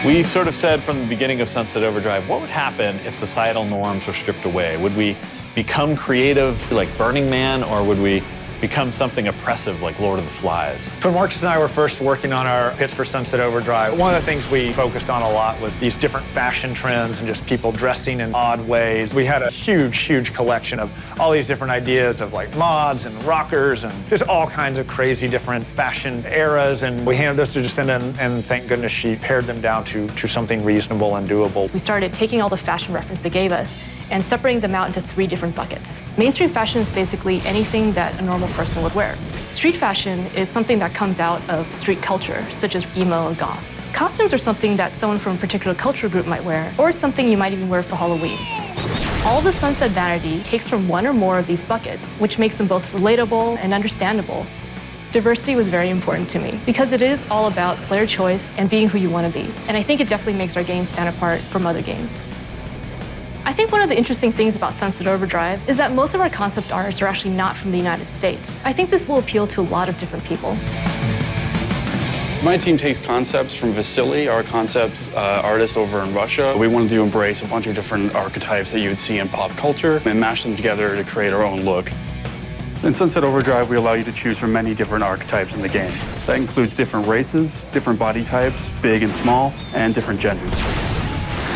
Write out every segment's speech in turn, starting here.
We sort of said from the beginning of Sunset Overdrive, what would happen if societal norms were stripped away? Would we become creative like Burning Man, or would we become something oppressive like Lord of the Flies? When Marcus and I were first working on our pitch for Sunset Overdrive, one of the things we focused on a lot was these different fashion trends and just people dressing in odd ways. We had a huge collection of all these different ideas of like mods and rockers and just all kinds of crazy different fashion eras, and we handed those to Jacinda, and thank goodness she pared them down to something reasonable and doable. We started taking all the fashion reference they gave us and separating them out into 3 different buckets. Mainstream fashion is basically anything that a normal person would wear. Street fashion is something that comes out of street culture, such as emo and goth. Costumes are something that someone from a particular culture group might wear, or it's something you might even wear for Halloween. All the Sunset vanity takes from one or more of these buckets, which makes them both relatable and understandable. Diversity was very important to me because it is all about player choice and being who you want to be. And I think it definitely makes our game stand apart from other games. I think one of the interesting things about Sunset Overdrive is that most of our concept artists are actually not from the United States. I think this will appeal to a lot of different people. My team takes concepts from Vasily, our concept artist over in Russia. We wanted to embrace a bunch of different archetypes that you would see in pop culture and mash them together to create our own look. In Sunset Overdrive, we allow you to choose from many different archetypes in the game. That includes different races, different body types, big and small, and different genders.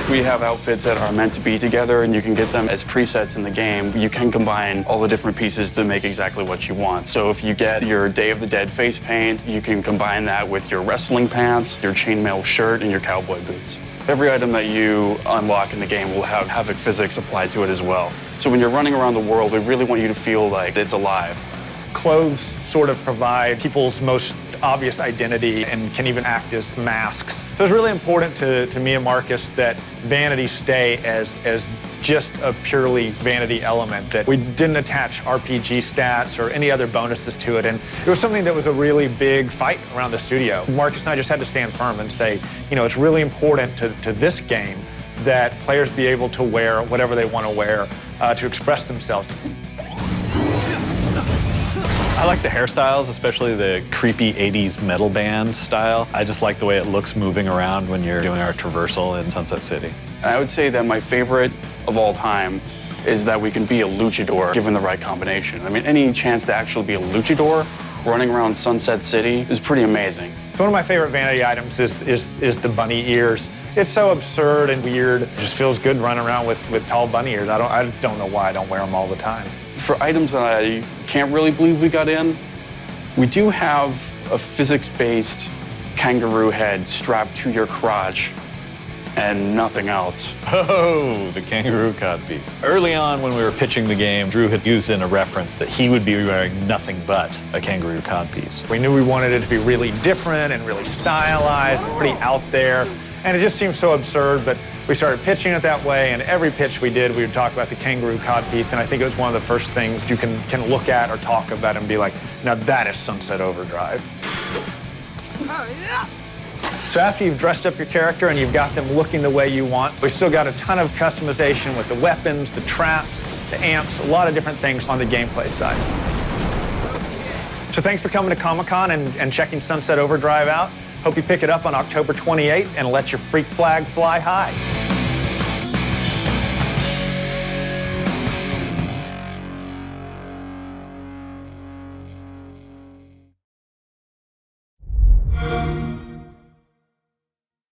We have outfits that are meant to be together, and you can get them as presets in the game. You can combine all the different pieces to make exactly what you want. So if you get your Day of the Dead face paint, you can combine that with your wrestling pants, your chainmail shirt, and your cowboy boots. Every item that you unlock in the game will have Havoc physics applied to it as well. So when you're running around the world, we really want you to feel like it's alive. Clothes sort of provide people's most obvious identity and can even act as masks. So it's really important to me and Marcus that vanity stay as just a purely vanity element, that we didn't attach RPG stats or any other bonuses to it. And it was something that was a really big fight around the studio. Marcus and I just had to stand firm and say, you know, it's really important to this game that players be able to wear whatever they want to wear to express themselves. I like the hairstyles, especially the creepy 80s metal band style. I just like the way it looks moving around when you're doing our traversal in Sunset City. And I would say that my favorite of all time is that we can be a luchador given the right combination. I mean, any chance to actually be a luchador running around Sunset City is pretty amazing. One of my favorite vanity items is the bunny ears. It's so absurd and weird. It just feels good running around with tall bunny ears. I don't know why I don't wear them all the time. For items that I can't really believe we got in, we do have a physics-based kangaroo head strapped to your crotch and nothing else. Oh, the kangaroo codpiece. Early on when we were pitching the game, Drew had used in a reference that he would be wearing nothing but a kangaroo codpiece. We knew we wanted it to be really different and really stylized and pretty out there. And it just seemed so absurd, but we started pitching it that way, and every pitch we did, we would talk about the kangaroo codpiece, and I think it was one of the first things you can look at or talk about and be like, now that is Sunset Overdrive. So after you've dressed up your character and you've got them looking the way you want, we still got a ton of customization with the weapons, the traps, the amps, a lot of different things on the gameplay side. So thanks for coming to Comic-Con and checking Sunset Overdrive out. Hope you pick it up on October 28th and let your freak flag fly high.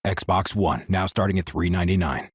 Xbox One, now starting at $399.